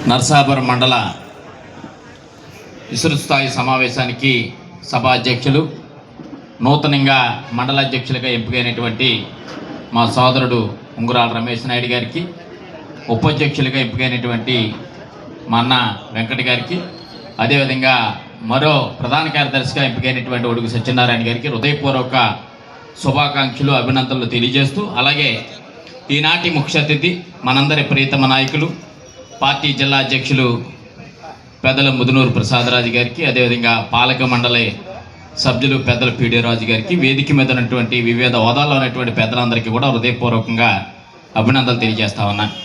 నరసాపురం మండల విస్తృత స్థాయి సమావేశానికి సభా అధ్యక్షులు, నూతనంగా మండల అధ్యక్షులుగా ఎంపికైనటువంటి మా సోదరుడు ఉంగురాల రమేష్ నాయుడు గారికి, ఉపాధ్యక్షులుగా ఎంపికైనటువంటి మా అన్న వెంకట గారికి, అదేవిధంగా మరో ప్రధాన కార్యదర్శిగా ఎంపికైనటువంటి ఒడుగు సత్యనారాయణ గారికి హృదయపూర్వక శుభాకాంక్షలు, అభినందనలు తెలియజేస్తూ, అలాగే ఈనాటి ముఖ్య అతిథి మనందరి ప్రియతమ నాయకులు పార్టీ జిల్లా అధ్యక్షులు పెద్దల ముదునూరు ప్రసాదరాజు గారికి, అదేవిధంగా పాలక మండలి సభ్యులు పెద్దల పీడి రాజు గారికి, వేదిక మీద ఉన్నటువంటి వివిధ హోదాల్లో ఉన్నటువంటి పెద్దలందరికీ కూడా హృదయపూర్వకంగా అభినందనలు తెలియజేస్తా ఉన్నాను.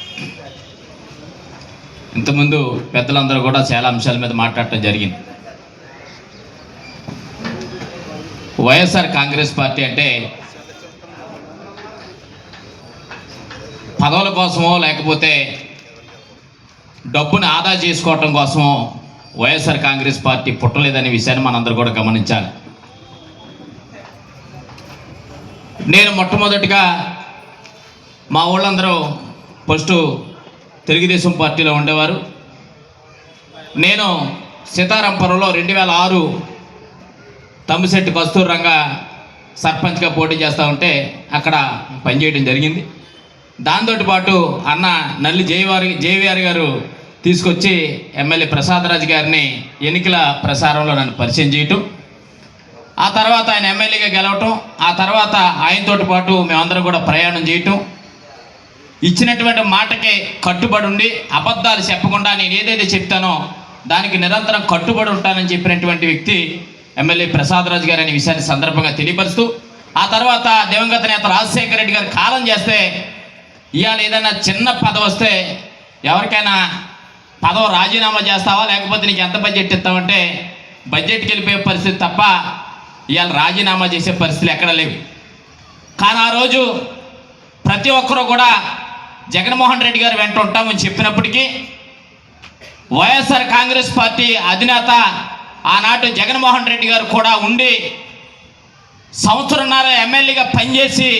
ఇంతకుముందు పెద్దలందరూ కూడా చాలా అంశాల మీద మాట్లాడటం జరిగింది. వైఎస్ఆర్ కాంగ్రెస్ పార్టీ అంటే పదవుల కోసమో లేకపోతే డబ్బుని ఆదా చేసుకోవటం కోసమో వైఎస్ఆర్ కాంగ్రెస్ పార్టీ పుట్టలేదనే విషయాన్ని మనందరూ కూడా గమనించాలి. నేను మొట్టమొదటిగా మా ఊళ్ళందరూ ఫస్ట్ తెలుగుదేశం పార్టీలో ఉండేవారు. నేను సీతారాంపురంలో 2006 తమ్మిశెట్టి కస్తూరి రంగ సర్పంచ్గా పోటీ చేస్తూ ఉంటే అక్కడ పనిచేయడం జరిగింది. దాంతో పాటు అన్న నల్లి జేవీఆర్ గారు తీసుకొచ్చి ఎమ్మెల్యే ప్రసాదరాజు గారిని ఎన్నికల ప్రసారంలో నన్ను పరిచయం చేయటం, ఆ తర్వాత ఆయన ఎమ్మెల్యేగా గెలవటం, ఆ తర్వాత ఆయనతో పాటు మేమందరం కూడా ప్రయాణం చేయటం, ఇచ్చినటువంటి మాటకి కట్టుబడి ఉండి అబద్ధాలు చెప్పకుండా నేను ఏదైతే చెప్తానో దానికి నిరంతరం కట్టుబడి ఉంటానని చెప్పినటువంటి వ్యక్తి ఎమ్మెల్యే ప్రసాదరాజు గారు అనే విషయాన్ని సందర్భంగా తెలియపరుస్తూ, ఆ తర్వాత దివంగత నేత రాజశేఖర రెడ్డి గారు కాలం చేస్తే ఇవాళ ఏదైనా చిన్న పదవి వస్తే ఎవరికైనా పదవి రాజీనామా చేస్తావా లేకపోతే నీకు ఎంత బడ్జెట్ ఇస్తామంటే బడ్జెట్కి వెళ్ళిపోయే పరిస్థితి తప్ప ఇవాళ రాజీనామా చేసే పరిస్థితులు ఎక్కడ లేవు. కానీ ఆ రోజు ప్రతి ఒక్కరూ కూడా జగన్మోహన్ రెడ్డి గారు వెంట ఉంటామని చెప్పినప్పటికీ వైఎస్ఆర్ కాంగ్రెస్ పార్టీ అధినేత ఆనాటి జగన్మోహన్ రెడ్డి గారు కూడా ఉండి సంవత్సరంన్నర ఎమ్మెల్యేగా పనిచేసి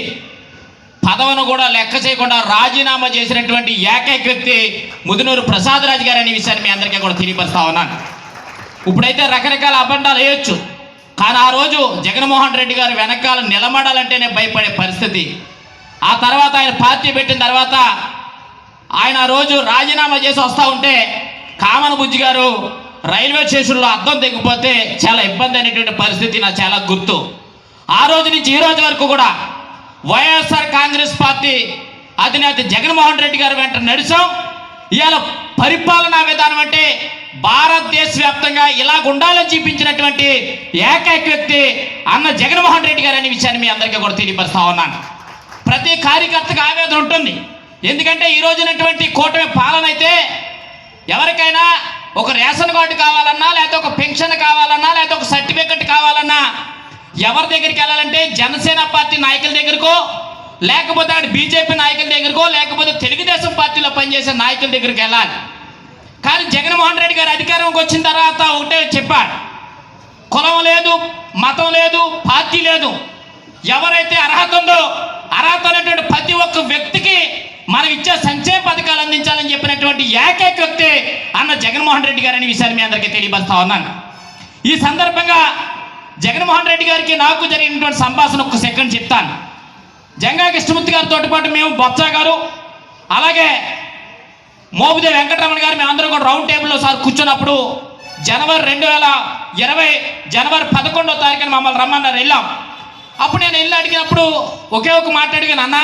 పదవిని కూడా లెక్క చేయకుండా రాజీనామా చేసినటువంటి ఏకైక వ్యక్తి ముదునూరు ప్రసాదరాజు గారు అనే విషయాన్ని మీ అందరికీ కూడా తెలియపరుస్తా ఉన్నాను. ఇప్పుడైతే రకరకాల అబండాలు వేయొచ్చు, కానీ ఆ రోజు జగన్మోహన్ రెడ్డి గారు వెనకాల నిలబడాలంటేనే భయపడే పరిస్థితి. ఆ తర్వాత ఆయన పార్టీ పెట్టిన తర్వాత ఆయన ఆ రోజు రాజీనామా చేసి వస్తూ ఉంటే కామన బుజ్జి గారు రైల్వే స్టేషన్లో అద్దం తెగిపోతే చాలా ఇబ్బంది అనేటువంటి పరిస్థితి నాకు చాలా గుర్తు. ఆ రోజు నుంచి ఈ రోజు వరకు కూడా వైఎస్ఆర్ కాంగ్రెస్ పార్టీ అధినేత జగన్మోహన్ రెడ్డి గారు వెంట నడిచాం. ఇవాళ పరిపాలనా విధానం అంటే భారతదేశ వ్యాప్తంగా ఇలా ఉండాలని చూపించినటువంటి ఏకైక వ్యక్తి అన్న జగన్మోహన్ రెడ్డి గారు అనే విషయాన్ని మీ అందరికీ కూడా తెలియపరుస్తా ఉన్నాను. ప్రతి కార్యకర్తకు ఆవేదన ఉంటుంది. ఎందుకంటే ఈ రోజునటువంటి కూటమి పాలన అయితే ఎవరికైనా ఒక రేషన్ కార్డు కావాలన్నా, లేకపోతే ఒక పెన్షన్ కావాలన్నా, లేకపోతే ఒక సర్టిఫికెట్ కావాలన్నా ఎవరి దగ్గరికి వెళ్ళాలంటే జనసేన పార్టీ నాయకుల దగ్గరకో, లేకపోతే అక్కడ బీజేపీ నాయకుల దగ్గరకో, లేకపోతే తెలుగుదేశం పార్టీలో పనిచేసే నాయకుల దగ్గరికి వెళ్ళాలి. కానీ జగన్మోహన్ రెడ్డి గారు అధికారంకి వచ్చిన తర్వాత ఒకటే చెప్పాడు, కులం లేదు, మతం లేదు, పార్టీ లేదు, ఎవరైతే అర్హత ఉందో అర్హత ఉన్నటువంటి ప్రతి ఒక్క వ్యక్తికి మనం ఇచ్చే సంక్షేమ పథకాలు అందించాలని చెప్పినటువంటి ఏకైక వ్యక్తి అన్న జగన్మోహన్ రెడ్డి గారు అనే విషయాన్ని మీ అందరికీ తెలియపరుస్తా ఉన్నాను. ఈ సందర్భంగా జగన్మోహన్ రెడ్డి గారికి నాకు జరిగినటువంటి సంభాషణ ఒక్క సెకండ్ చెప్తాను. జంగా కృష్ణమూర్తి గారితో పాటు మేము బొత్స గారు, అలాగే మోపిదేవి వెంకటరమణ గారు మేమందరం కూడా రౌండ్ టేబుల్లో సార్ కూర్చున్నప్పుడు జనవరి 2020 జనవరి 11వ తారీఖున మమ్మల్ని రమ్మన్నారు, వెళ్ళాం. అప్పుడు నేను వెళ్ళి అడిగినప్పుడు ఒకే ఒక మాట అడిగాను, అన్న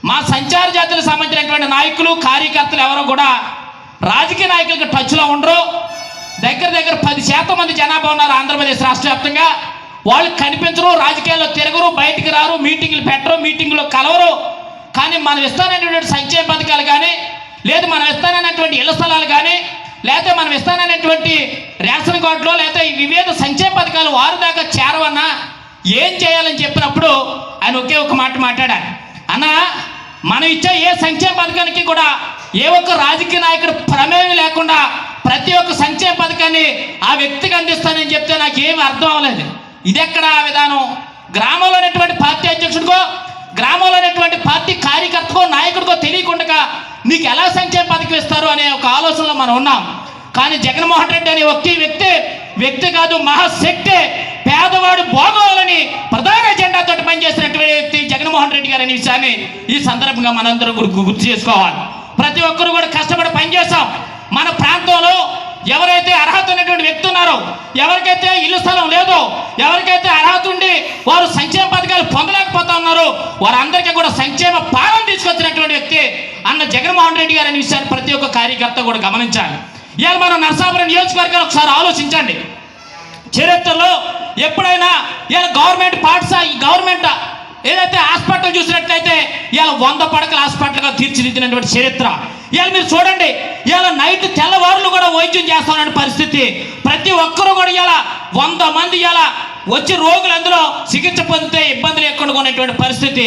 మా సంచార జాతులకు సంబంధించినటువంటి నాయకులు కార్యకర్తలు ఎవరో కూడా రాజకీయ నాయకులకు టచ్లో ఉండరు. దగ్గర 10% మంది జనాభా ఉన్నారు ఆంధ్రప్రదేశ్ రాష్ట్ర వ్యాప్తంగా. వాళ్ళు కనిపించరు, రాజకీయాల్లో తిరగరు, బయటికి రారు, మీటింగ్లు పెట్టరు, మీటింగ్లో కలవరు. కానీ మనం ఇస్తాననేటువంటి సంక్షేమ పథకాలు కానీ, లేదు మనం ఇస్తాననేటువంటి ఇళ్ల స్థలాలు కానీ, లేకపోతే మనం ఇస్తాననేటువంటి రేషన్ కార్డులో లేకపోతే వివిధ సంక్షేమ పథకాలు వారి దాకా చేరవన్నా ఏం చేయాలని చెప్పినప్పుడు ఆయన ఒకే ఒక మాట మాట్లాడారు, అన్న మనం ఇచ్చే ఏ సంక్షేమ పథకానికి కూడా ఏ ఒక్క రాజకీయ నాయకుడు ప్రమేయం లేకుండా ప్రతి ఒక్క సంక్షేమ పథకాన్ని ఆ వ్యక్తికి అందిస్తానని చెప్తే నాకు ఏమి అర్థం అవ్వలేదు. ఇది ఎక్కడ ఆ విధానం? గ్రామంలో ఉన్నటువంటి పార్టీ అధ్యక్షుడికో, గ్రామంలో ఉన్నటువంటి పార్టీ కార్యకర్తకో, నాయకుడికో తెలియకుండా నీకు ఎలా సంక్షేమ పథకం ఇస్తారు అనే ఒక ఆలోచనలో మనం ఉన్నాం. కానీ జగన్మోహన్ రెడ్డి అనే ఒకే వ్యక్తి కాదు, మహాశక్తి, పేదవాడు బాగోవాలని ప్రధాన ఎజెండాతో పనిచేసినటువంటి వ్యక్తి జగన్మోహన్ రెడ్డి గారు అనే విషయాన్ని ఈ సందర్భంగా మనందరం గుర్తు చేసుకోవాలి. ప్రతి ఒక్కరు కూడా కష్టపడి పనిచేస్తాం. మన ప్రాంతంలో ఎవరైతే అర్హత ఉన్నటువంటి వ్యక్తి ఉన్నారో, ఎవరికైతే ఇల్లు స్థలం లేదో, ఎవరికైతే అర్హత ఉండి వారు సంక్షేమ పథకాలు పొందలేకపోతా ఉన్నారో వారందరికీ కూడా సంక్షేమ పాలన తీసుకొచ్చినటువంటి వ్యక్తి అన్న జగన్మోహన్ రెడ్డి గారు అనే విషయాన్ని ప్రతి ఒక్క కార్యకర్త కూడా గమనించాలి. ఇవాళ మనం నరసాపురం నియోజకవర్గాలు ఒకసారి ఆలోచించండి. చరిత్రలో ఎప్పుడైనా ఇలా గవర్నమెంట్ ఏదైతే హాస్పిటల్ చూసినట్లయితే ఇలా 100 పడకల హాస్పిటల్గా తీర్చిదిద్దినటువంటి చరిత్ర. ఇవాళ మీరు చూడండి, ఇవాళ నైట్ తెల్లవారులు కూడా వైద్యం చేస్తామనే పరిస్థితి. ప్రతి ఒక్కరూ కూడా ఇలా 100 మంది ఇలా వచ్చి రోగులు అందులో చికిత్స పొందితే ఇబ్బందులు ఎక్కువ ఉన్నటువంటి పరిస్థితి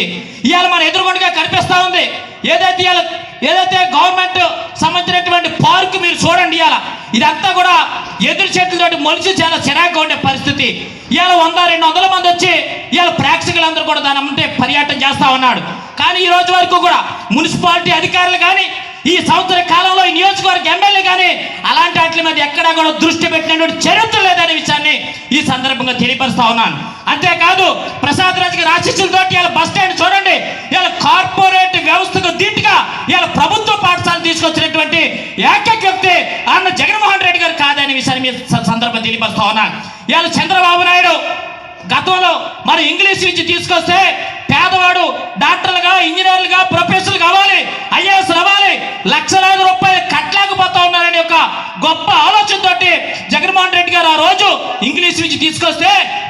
ఇవాళ మన ఎదురుగుండగా కనిపిస్తూ ఉంది. ఏదైతే గవర్నమెంట్ సంబంధించినటువంటి పార్క్ మీరు చూడండి, ఇదంతా కూడా ఎదురు చెట్లతోటి మొలిచి చాలా చిరాకుగా ఉండే పరిస్థితి. ఇవాళ 100-200 మంది వచ్చి ఇవాళ ప్రేక్షకులందరూ కూడా దాని అంటే పర్యటన చేస్తూ ఉన్నాడు. కానీ ఈ రోజు వరకు కూడా మున్సిపాలిటీ అధికారులు కానీ, ఈ సంవత్సర కాలంలో ఈ నియోజకవర్గ ఎమ్మెల్యే కానీ అలాంటి వాటి మీద ఎక్కడా కూడా దృష్టి పెట్టినటువంటి చరిత్ర లేదనే విషయాన్ని ఈ సందర్భంగా తెలియపరుస్తా ఉన్నాను. అంతేకాదు ప్రసాద్ రాజు గారి ఆశీస్సులతో ఇలా బస్ స్టాండ్ చూడండి, ఇలా కార్పొరేట్ వ్యవస్థకు ధీటుగా ఇలా ప్రభుత్వ పాఠశాల తీసుకొచ్చినటువంటి ఏకైక వ్యక్తి అన్న జగన్మోహన్ రెడ్డి గారు కాదనే విషయాన్ని మీ సందర్భంగా తెలియపరుస్తా ఉన్నాను. ఇవాళ చంద్రబాబు నాయుడు గతంలో మరి ఇంగ్లీష్ నుంచి తీసుకొస్తే పేదవాడు డాక్టర్లుగా, ఇంజనీర్లుగా, ప్రొఫెసర్లు కావాలి, ఐఏఎస్ అవ్వాలి, లక్షలాది రూపాయలు కట్టలేకపోతా ఉన్నారనే ఒక గొప్ప ఆలోచనతోటి జగన్మోహన్ రెడ్డి గారు ఆ రోజు ఇంగ్లీష్ నుంచి తీసుకొస్తే